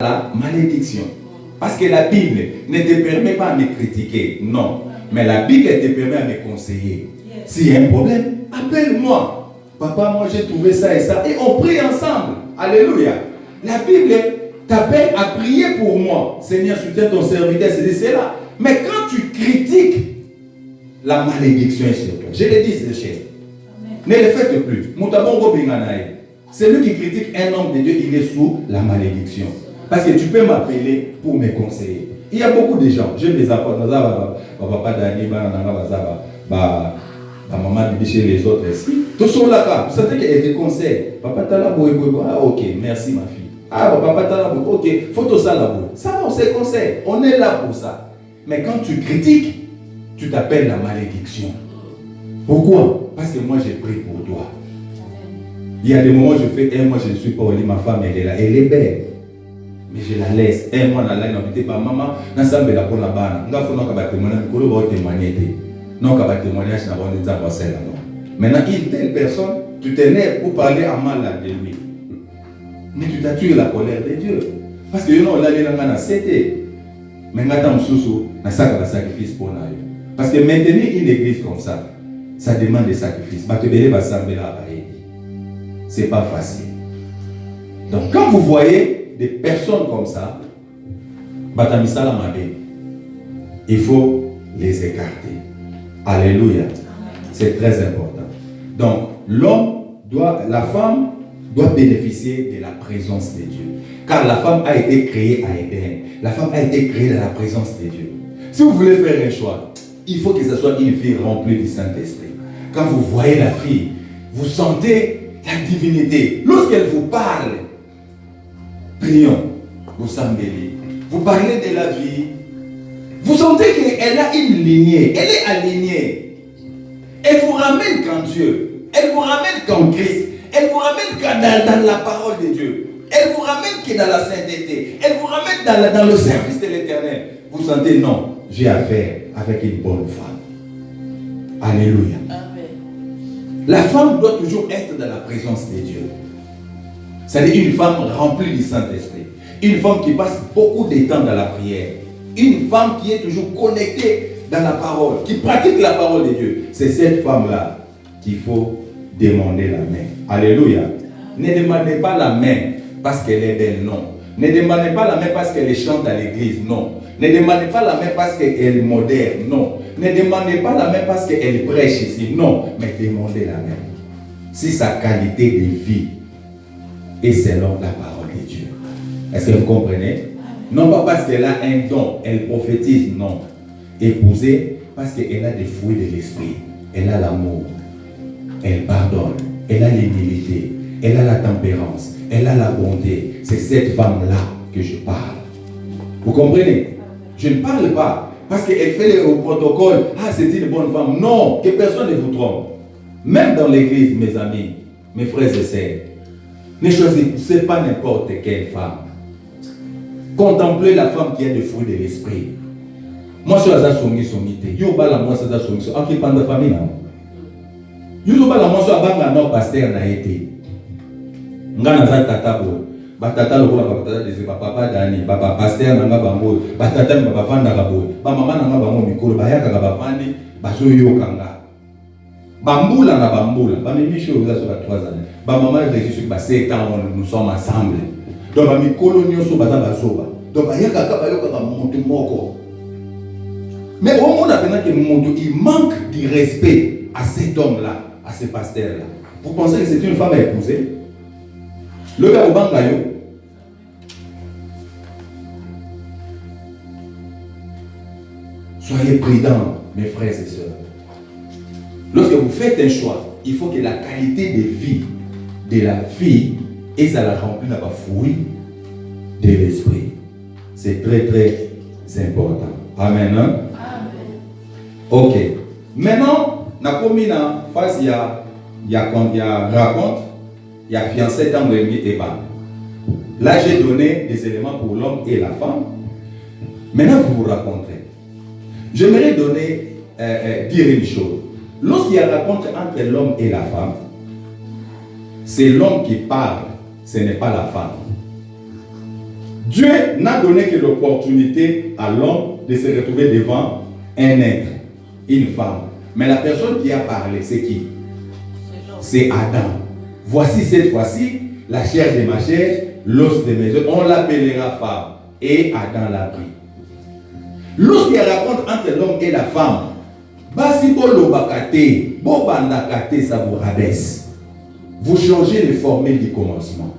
la malédiction. Parce que la Bible ne te permet pas de me critiquer, non. Mais la Bible te permet de me conseiller. S'il y a un problème, appelle-moi. Papa, moi j'ai trouvé ça et ça. Et on prie ensemble. Alléluia. La Bible t'appelle à prier pour moi. Seigneur, soutiens ton serviteur, c'est là. Mais quand tu critiques, la malédiction est sur toi. Je le dis, c'est cher. Ne le faites plus. Celui qui critique un homme de Dieu, il est sous la malédiction. Parce que tu peux m'appeler pour me conseiller. Il y a beaucoup de gens. Je les apporte. Papa Dani, maman dit chez les autres ici. Tous sont là. Vous savez qu'elle te conseille. Papa Talabo, ah ok, merci ma fille. Ah papa Talabo, ok, faut tout ça là-bas. Ça on se conseille. On est là pour ça. Mais quand tu critiques, tu t'appelles la malédiction. Pourquoi? Parce que moi j'ai prié pour toi. Il y a des moments où je fais, moi je ne suis pas au lit, ma femme elle est là, elle est belle. Mais je la laisse. Moi dans la ligne, maman, n'ensemble la bonne bana. Nous avons témoigner. Non, qu'à témoignage, nous avons des avancées là-bas. Maintenant, une telle personne, tu t'énerves pour parler à mal de lui. Mais tu t'attires la colère de Dieu. Parce que nous, on a dit que nous avons cédé. Mais nous avons un sacrifice pour nous. Parce que maintenir une église comme ça, ça demande des sacrifices. Ce n'est pas facile. Donc, quand vous voyez des personnes comme ça, il faut les écarter. Alléluia. C'est très important. Donc, la femme doit bénéficier de la présence de Dieu. Car la femme a été créée à Éden. La femme a été créée dans la présence de Dieu. Si vous voulez faire un choix, il faut que ce soit une fille remplie du Saint-Esprit. Quand vous voyez la fille, vous sentez la divinité. Lorsqu'elle vous parle, prions, vous sembez. Vous parlez de la vie. Vous sentez qu'elle a une lignée. Elle est alignée. Elle vous ramène qu'en Dieu. Elle vous ramène qu'en Christ. Elle vous ramène dans la parole de Dieu. Elle vous ramène que dans la sainteté. Elle vous ramène dans le service de l'Éternel. Vous sentez, non, j'ai affaire avec une bonne femme. Alléluia. Amen. La femme doit toujours être dans la présence de Dieu. C'est-à-dire une femme remplie du Saint-Esprit. Une femme qui passe beaucoup de temps dans la prière. Une femme qui est toujours connectée dans la parole, qui pratique la parole de Dieu. C'est cette femme-là qu'il faut demander la main. Alléluia. Ne demandez pas la main parce qu'elle est belle, non. Ne demandez pas la main parce qu'elle chante à l'église, non. Ne demandez pas la main parce qu'elle est moderne, non. Ne demandez pas la main parce qu'elle prêche ici, non. Mais demandez la main. Si sa qualité de vie est selon la parole de Dieu. Est-ce que vous comprenez? Non pas parce qu'elle a un don, elle prophétise, non. Épousée parce qu'elle a des fruits de l'esprit. Elle a l'amour. Elle pardonne. Elle a l'humilité. Elle a la tempérance. Elle a la bonté. C'est cette femme-là que je parle. Vous comprenez? Je ne parle pas parce qu'elle fait le protocole. Ah, c'est une bonne femme. Non, que personne ne vous trompe. Même dans l'église, mes amis, mes frères et sœurs, ne choisissez pas n'importe quelle femme. Contemplez la femme qui a des fruits de l'esprit. Moi, je suis à Songi Songité. Yo bala moi c'est à Songi. En qui parle de famille non. Yo bala moi je suis à banga non pasteur na été. Ngana za tata bo. Ba tata lokola ba tata de papa Dani, papa pasteur na nga bango, ba tata mi ba fanda ka bo. Ba mama na nga bango mikolo ba yaka ka ba fandi, ba so yo kanga. Bambula na bambula. Ba mimi cho za so ba 3 ans. Ba mama de Jésus ba 7 ans nous sommes ensemble. Donc ba mikolo nyoso ba za ba soba. Donc ba yaka ka ba yoka ka mutu moko. Mais au monde apprenant que il manque du respect à cet homme-là, à ce pasteur-là. Vous pensez que c'est une femme à épouser? Le gars au bangayo. Soyez prudents, mes frères et sœurs. Lorsque vous faites un choix, il faut que la qualité de vie de la fille et ça la remplit dans le fruit de l'esprit. C'est très très important. Amen. Hein? Ok. Maintenant, na komina face il y a raconte, il y a fiancé dans le et bas. Là j'ai donné des éléments pour l'homme et la femme. Maintenant vous vous raconterez. J'aimerais dire une chose. Lorsqu'il y a rencontre entre l'homme et la femme, c'est l'homme qui parle, ce n'est pas la femme. Dieu n'a donné que l'opportunité à l'homme de se retrouver devant un être, une femme. Mais la personne qui a parlé, c'est qui? C'est Adam. Voici cette fois-ci la chair de ma chair, l'os de mes os. On l'appellera femme. Et Adam l'a pris. Lorsqu'il y a la rencontre entre l'homme et la femme, basi bolo bakate, bo bandakate, ça vous rabaisse. Vous changez les formules du commencement.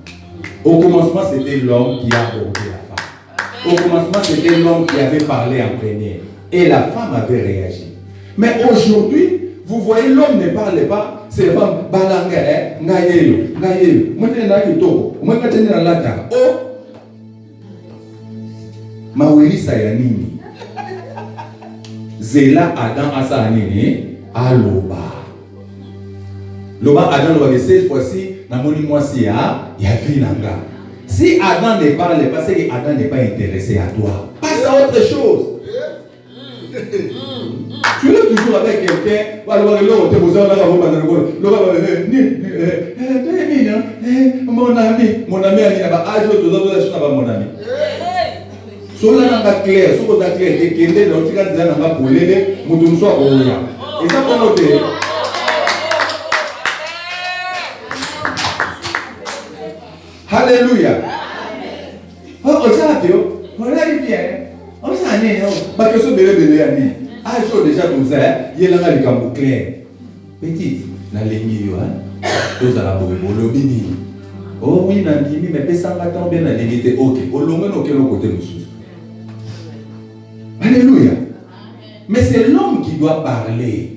Au commencement, c'était l'homme qui a abordé la femme. Au commencement, c'était l'homme qui avait parlé en premier. Et la femme avait réagi. Mais aujourd'hui, vous voyez, l'homme ne parle pas. C'est la femme. Oh, Mawili Sayanini. Zela Adam Asanini. Aloba. Loba Adam Loba, cette fois-ci, Namoni Mwasi ya Vinanga. Si Adam ne parle pas, c'est que Adam n'est pas intéressé à toi. Passe à autre chose. Tu es toujours avec quelqu'un, mon ami, mon ami. Sola nanga clair, soko ta clair, kende na otika nzela nanga polele, mutu mso akoya. Eza kono te. Alléluia. Oh, osatio, olali bien. Osane no, ba que so bele yani. Ah, so déjà tout ça, yela nga likambo clair. Petite, na lengi yo hein. Toza la bobo lobini. Oh oui, na ndimi mais pesa nga tant bien na limité. OK, olongo no kelo côté mususu. Alléluia. Mais c'est l'homme qui doit parler.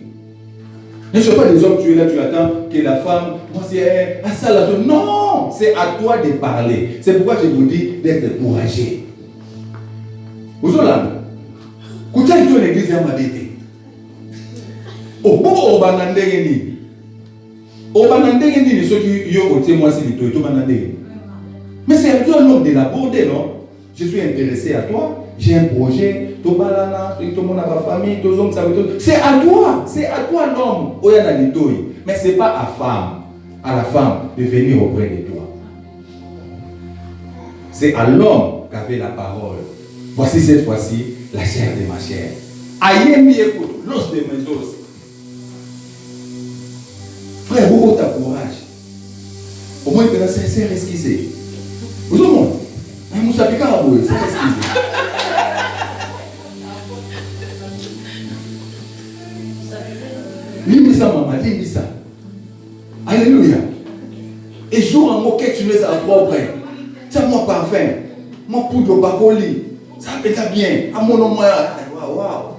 Ne sois pas des hommes, tu es là, tu attends que la femme, moi c'est ça la zone. Non, c'est à toi de parler. C'est pourquoi je vous dis d'être courageux. Vous êtes là. Quand tu es à l'église, il y a ma bête. Oh, bon, banandengeni. Oh, banandengeni, ceux qui ont côté moi, c'est tout banandengeni. Mais c'est à toi l'homme de l'aborder, non? Je suis intéressé à toi. J'ai un projet, tout le monde a ma famille, tout le monde savait tout. C'est à toi l'homme. Mais ce n'est pas à la femme de venir auprès de toi. C'est à l'homme qu'avait la parole. Voici cette fois-ci la chair de ma chair. Aïe, écoute, l'os de mes os. Frère, beaucoup ta courage. Au moins, c'est resquissé. Vous avez monde. Moussa Pika, c'est resquissé. Limbisa maman, limbisa. Alléluia. Et jour en moquette, tu les as propres. C'est mon parfum, mon poudre bacoli. Ça peut être bien. À mon nom, waouh.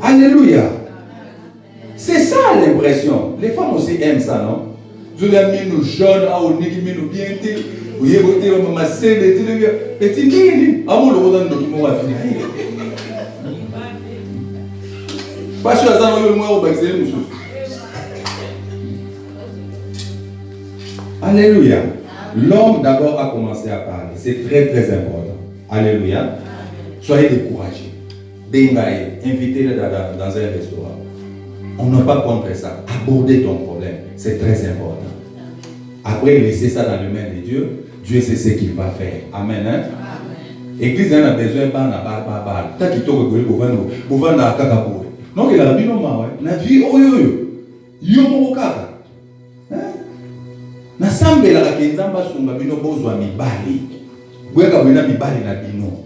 Alléluia. C'est ça l'impression. Les femmes aussi aiment ça, non? Je l'ai mis nous jeunes, on est mis nous bien. Vous voyez, vous avez ma sœur, petit nini. À mon nom, on va finir. Pas sûr à ça, on va au baxer, monsieur. Alléluia. L'homme d'abord a commencé à parler. C'est très très important. Alléluia. Soyez découragés. Dengaye, invitez-le dans un restaurant. On n'a pas contre ça. Abordez ton problème. C'est très important. Après, laissez ça dans les mains de Dieu. Dieu sait ce qu'il va faire. Amen. Hein? L'église a besoin de balle. Tant qu'il t'a rigolé, vous venez à Kakabou. Non, il a dit non, la vie, oh yo, yo, kaka. Na sambe la kenzamba sunga bino bozwa mibali. Bweka bwena mibali na bino.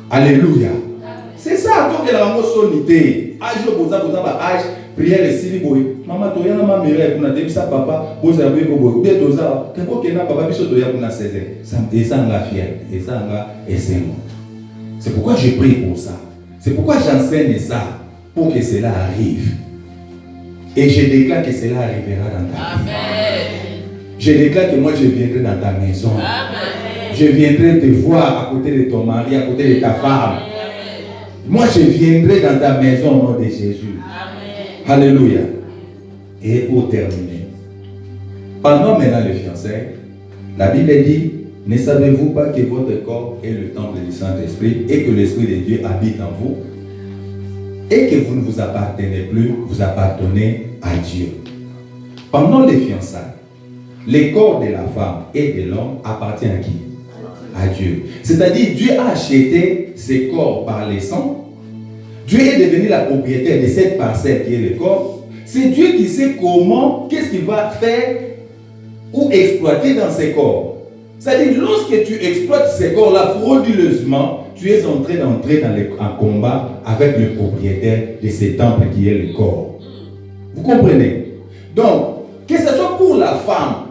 Alléluia. C'est ça, donc la rango solité. Âge boza ba âge, prière et sili boy. Maman toya na mamere kuna debisa papa, boza be bobo. Be toza, keko kena papa biso toya kuna 16 ans. Et ça nga fier, et ça nga essayons. C'est pourquoi je prie pour ça. C'est pourquoi j'enseigne ça, pour que cela arrive. Et je déclare que cela arrivera dans ta vie. Amen. Je déclare que moi je viendrai dans ta maison. Amen. Je viendrai te voir à côté de ton mari, à côté de ta femme. Amen. Moi je viendrai dans ta maison au nom de Jésus. Amen. Alléluia. Et pour terminer, pendant maintenant les fiançailles, la Bible dit, ne savez-vous pas que votre corps est le temple du Saint-Esprit et que l'Esprit de Dieu habite en vous et que vous ne vous appartenez plus, vous appartenez à Dieu. Pendant les fiançailles, les corps de la femme et de l'homme appartiennent à qui? À Dieu. C'est-à-dire, Dieu a acheté ces corps par les sangs. Dieu est devenu la propriétaire de cette parcelle qui est le corps. C'est Dieu qui sait comment, qu'est-ce qu'il va faire ou exploiter dans ces corps. C'est-à-dire, lorsque tu exploites ces corps-là frauduleusement, tu es en train d'entrer dans un combat avec le propriétaire de ces temples qui est le corps. Vous comprenez? Donc, que ce soit pour la femme,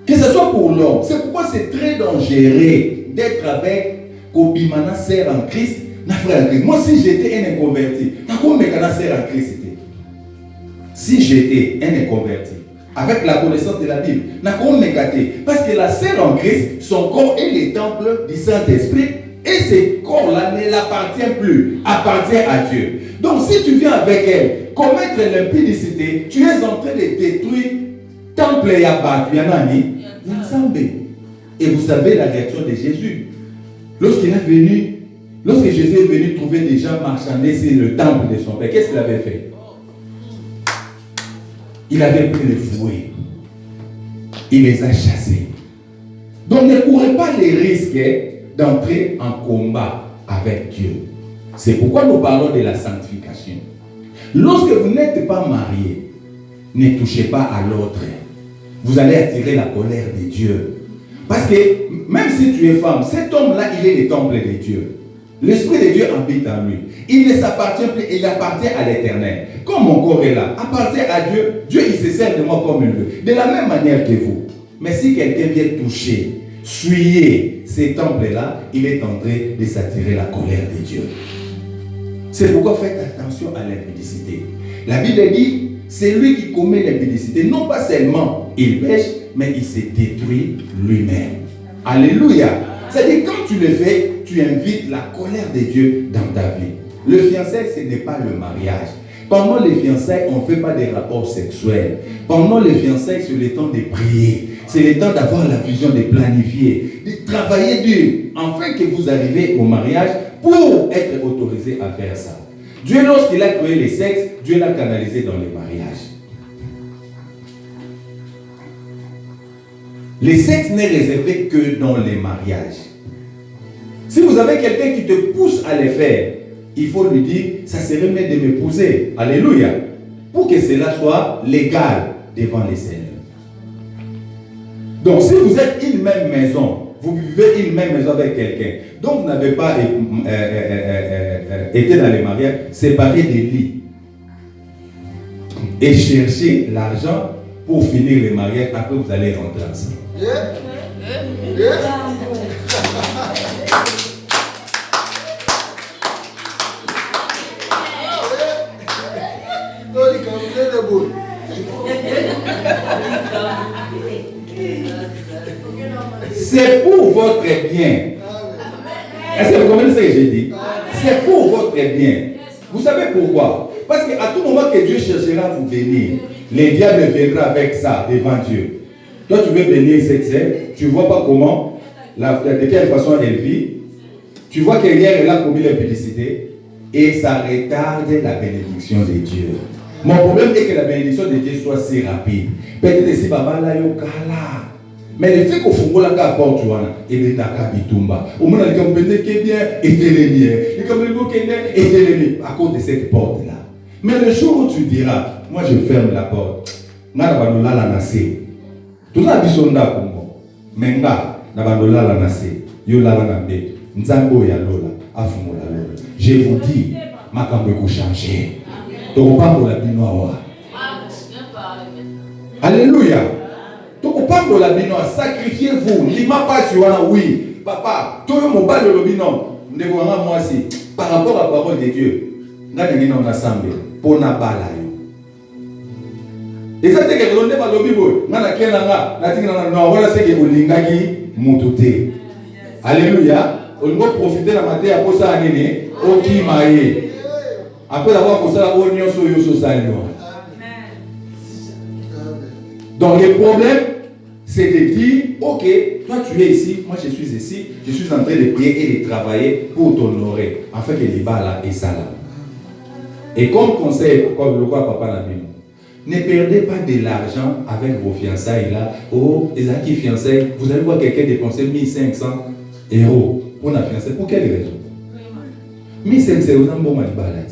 que ce soit pour l'homme, c'est pourquoi c'est très dangereux d'être avec Kobimana sœur en Christ, na frère en Christ. Moi, si j'étais un inconverti, sœur en Christ, si j'étais un inconverti, avec la connaissance de la Bible, parce que la sœur en Christ, son corps est le temple du Saint-Esprit, et ce corps-là ne l'appartient plus, appartient à Dieu. Donc, si tu viens avec elle, commettre l'impudicité, tu es en train de détruire temple Yabanani, et vous savez la réaction de Jésus. Lorsque Jésus est venu trouver des gens marchandés sur le temple de son Père, qu'est-ce qu'il avait fait? Il avait pris les fouets. Il les a chassés. Donc ne courez pas les risques d'entrer en combat avec Dieu. C'est pourquoi nous parlons de la sanctification. Lorsque vous n'êtes pas marié, ne touchez pas à l'autre. Vous allez attirer la colère de Dieu. Parce que même si tu es femme, cet homme-là, il est le temple de Dieu. L'Esprit de Dieu habite en lui. Il ne s'appartient plus, il appartient à l'Éternel. Comme mon corps est là, appartient à Dieu, Dieu il se sert de moi comme il veut. De la même manière que vous. Mais si quelqu'un vient toucher, souiller ces temples-là, il est en train de s'attirer la colère de Dieu. C'est pourquoi faites attention à l'impudicité. La Bible dit, c'est lui qui commet l'impudicité. Non pas seulement il pêche, mais il se détruit lui-même. Alléluia. C'est-à-dire, quand tu le fais, tu invites la colère de Dieu dans ta vie. Le fiançailles, ce n'est pas le mariage. Pendant les fiançailles, on ne fait pas des rapports sexuels. Pendant les fiançailles, c'est le temps de prier. C'est le temps d'avoir la vision, de planifier, de travailler dur, afin que vous arrivez au mariage pour être autorisé à faire ça. Dieu, lorsqu'il a créé les sexes, Dieu l'a canalisé dans les mariages. Les sexes n'est réservé que dans les mariages. Si vous avez quelqu'un qui te pousse à les faire, il faut lui dire, ça serait mieux de m'épouser. Alléluia. Pour que cela soit légal devant les Seigneurs. Donc, si vous êtes une même maison, vous vivez une même maison avec quelqu'un, donc vous n'avez pas été dans les mariages, séparés des lits. Et chercher l'argent pour finir les mariages, après vous allez rentrer ensemble. C'est pour votre bien. Est-ce que vous comprenez ce que j'ai dit? C'est pour votre bien. Vous savez pourquoi? Parce qu'à tout moment que Dieu cherchera à vous bénir, les diables viendront avec ça devant Dieu. Toi, tu veux bénir cette sœur, tu ne vois pas comment, de quelle façon elle vit. Tu vois qu'hier, elle a commis l'impudicité et ça retarde la bénédiction de Dieu. Mon problème est que la bénédiction de Dieu soit si rapide. Peut-être si Baba la yokala. Mais le fait qu'on fout la porte, et bien t'as bitumba. Au moins, les compagnies qui est bien, et les compagnies qui est bien, et à cause de cette porte-là. Mais le jour où tu diras, moi je ferme la porte, Nabanola la nase. Tout ça, bisonda pour moi. Mais Nabanola la nase, Yola la nambe, Nzambo ya lola, Afumola lola. Je vous dis, ma cambe vous changer. Donc, pas pour la binoa. Alléluia. Donc, pas pour la binoa. Sacrifiez-vous. Lima pas sur un oui. Papa, tout le monde parle de l'obinon. Moi aussi. Par rapport à la parole de Dieu, nous avons ensemble pour na bala. Et ça, c'est que l'on n'est pas l'obibo. Nous avons alléluia. On va profiter de la matière pour ça. Ok, maïe. Après avoir posé la oignon sur Yosso Salino. Donc le problème, c'est de dire, ok, toi tu es ici, moi je suis ici, je suis en train de prier et de travailler pour t'honorer, afin que les bas là et ça là. Et comme conseil, comme le roi papa l'a dit, Ne perdez pas de l'argent avec vos fiançailles là. Oh, les acquis fiançailles, vous allez voir quelqu'un dépenser 1500 € pour la fiançaille. Pour quelle raison? 1500 € dans bon malibala.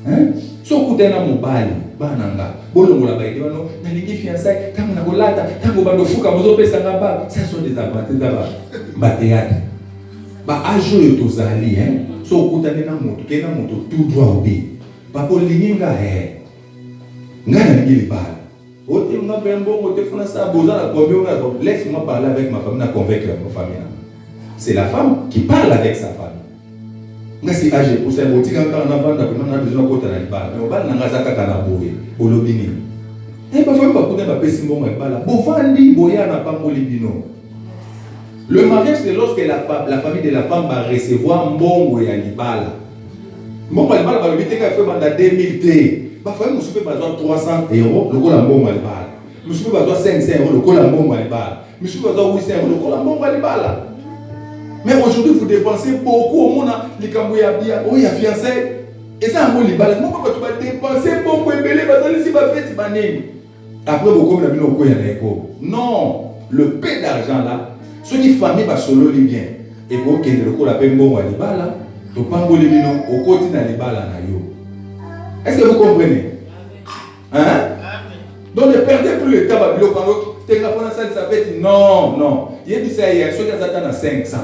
Hein? So kutena mobali bananga bolongola ba idano na lingi fiançailles tango na kolata tango bando fuka mozo pesa ngaba. Ça sont des avantages d'aba ba théâtre. Ba ajo yo tozali hein. So kutana na moto kena moto tout droit obi. Ba polinga ngana ngili bala. Ote nga bembo ote fona sa boza la combien on laisse-moi parler avec ma femme na convaincre ma famille. C'est la femme qui parle avec sa femme. Ngasi age pour ça botika quand on vanda pour na besoin kota na libala. Mais obala nga zaka kana boye. Olobini. Ba femme ba kuna ba pesi mbongo libala. Bovandi boya na pamboli bino. Le mariage c'est lorsque la famille de la femme va recevoir mbongo ya libala. Mbongo ya libala ba lobiteka fait banda 2000 ba femme musupe bazwa 300 € lokola mbongo ya libala. Musupe bazwa 500 € lokola mbongo ya libala. Musupe bazwa 800 € lokola mbongo ya libala. Mais aujourd'hui, vous dépensez beaucoup au monde, les cambouilles à bien, oh, il y a fiancé. Et ça, on les balade. Moi, tu vas dépenser beaucoup, et belé, si tu vas faire, tu vas négocier. Après, beaucoup de gens ont non, le paix d'argent là, ceux qui famille va solo les biens. Et pour qu'il y ait le coup, la paix bon, à l'ibala, tu pas les biens, au côté de l'ibala. Est-ce que vous comprenez? Hein? Donc, ne perdez plus le temps, ça fait non, non. Il y a dit ça hier, ceux qui attendent à 500.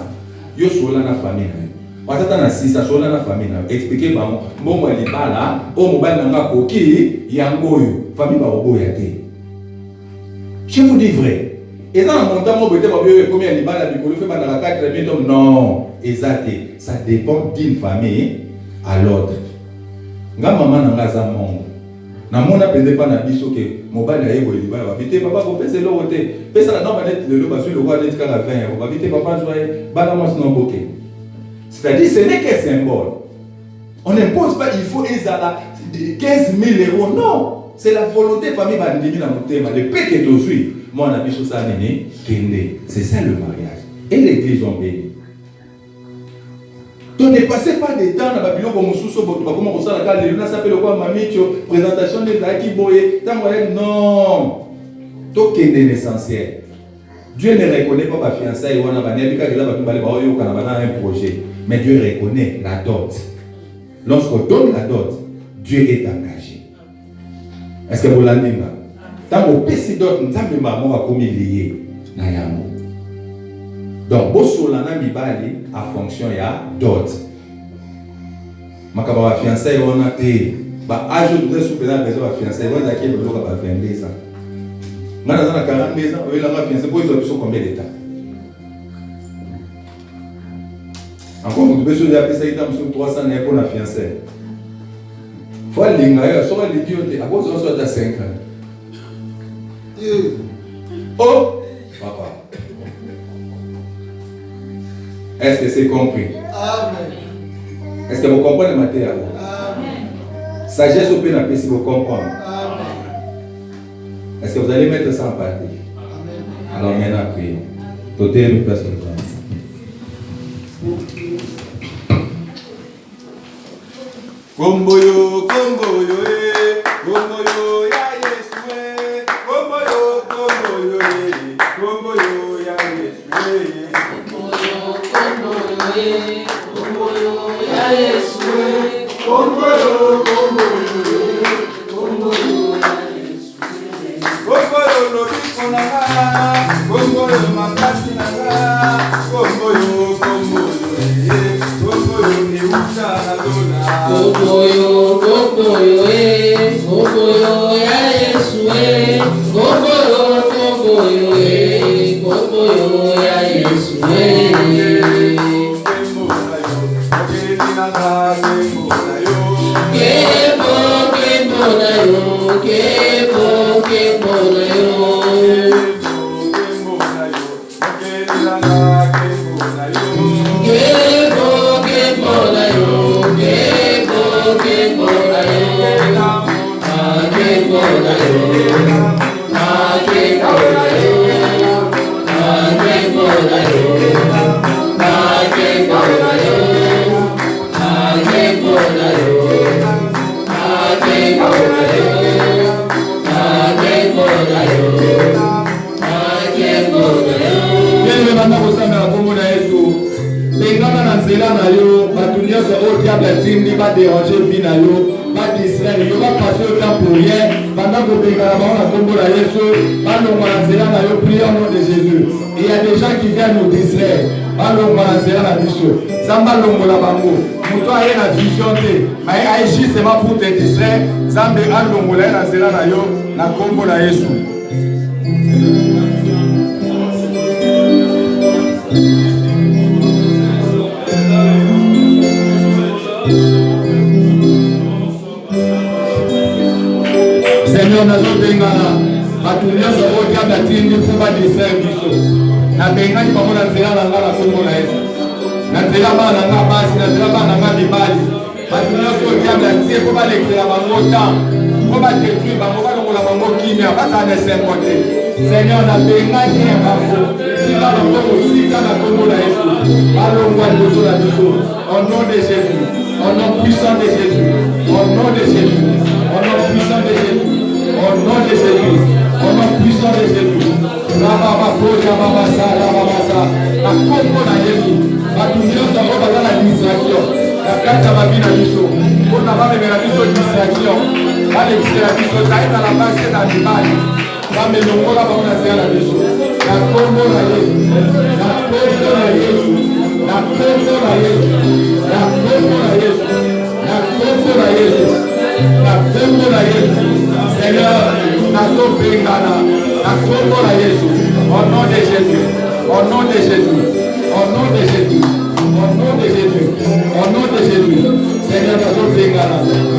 Yo sola na famille na watata na 600 sola na famille na expliquer ba mbongo ya libala o mobali na koki yango yo famille ba oboya te. Je vous dis vrai. Et dans le montant mo bete ba yo combien libala bikolo fait ba na 4000 hommes non, exacté, ça dépend d'une famille à l'autre. Nga maman na ngaza mongo. Na mona pende pa na biso ke mobali na yebo libala ba bite papa ko pese lo wote. Pesa na ba net le ba sur le roi net ka 20 €. Ba bite papa joye ba na mo sino boke. C'est-à-dire ce n'est qu'un symbole. On n'impose pas il faut ezala 15 000 €. Non, c'est la volonté famille ba ndimi na motema le peke to sui. Moi na biso sa nini kende. C'est ça le mariage. Et l'église en béni. Donc ne passez pas des temps dans Babylone comme Moussousso, comment on s'en a le s'appelle quoi Mamicho, présentation des Aki Boye, non. Donc c'est l'essentiel. Dieu ne reconnaît pas ma fiançaille, on a un projet, mais Dieu reconnaît la dot. Lorsqu'on donne la dot, Dieu est engagé. Est-ce que vous l'entendez? Tant qu'on peut se dot, nous avons maman à comme lié. Donc, Bossolana Mibali a fonction ya dot. Makaba fiancé on a té. Ba âge de souper dans besoin fiancé on a qui le droit à 22 ans. Ngana dans 42 ans, oui la fiancé pour ils ont combien d'état. Encore vous devez se appeler ça il t'a sur 300 ans pour la fiancé. Faut linga ya so les diote à cause on soit à 5 ans. Oh papa. Est-ce que c'est compris? Amen. Est-ce que vous comprenez ma terre? Amen. Sagesse au pénal si vous comprenez. Amen. Est-ce que vous allez mettre ça en pratique? Amen. Alors maintenant, prions. Tout est une place de temps. Komboyo, komboyo, komboyo, ya Yesu, komboyo, komboyo, komboyo, ya Yesu. Amen. batindi va déranger Binayo, va distraire, yo va passer au temps pour rien. Pendant que Bégarama a combo la Yesu, va l'ongolansera na yo, prie au nom de Jésus. Il y a des gens qui viennent nous distraire. Va l'ongolansera na biso. Zamba longola bango. Muto aye na vision te. Mais aïe seulement pour te distraire. Zambe a longola na zela na yo, na combo la Yesu. Seigneur, nous avons besoin de au nom de Jésus, au nom puissant de Jésus, au nom de Jésus, au nom puissant de Jésus. Au nom de Jésus, au nom puissant de Jésus, la combo na Jésus, la distraction, la carte à ma vie na biso, pour la femme de la distraction, la distraction, ça est dans la base d'animal, la maison pour la femme de la biso, la combo na Jésus, la combo na Jésus, la combo na Jésus, la combo na Jésus, la combo na Jésus, la combo na Jésus. Seigneur, la combo na Jésus, au nom de Jésus, au nom de Jésus, au nom de Jésus, au nom de Jésus, au nom de Jésus, Seigneur, la combo